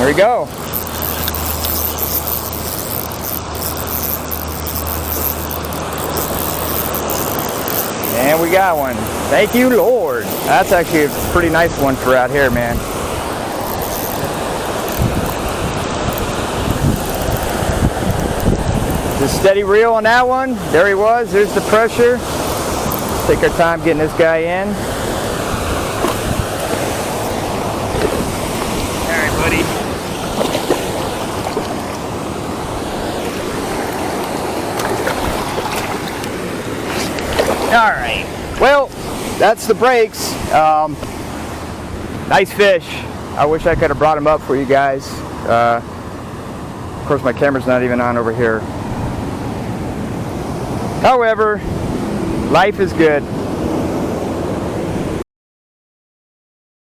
There we go. And we got one. Thank you, Lord. That's actually a pretty nice one for out here, man. Just steady reel on that one. There he was. There's the pressure. Take our time getting this guy in. All right, buddy. All right. Well, that's the breaks. Nice fish. I wish I could have brought him up for you guys. Of course, my camera's not even on over here. However, life is good.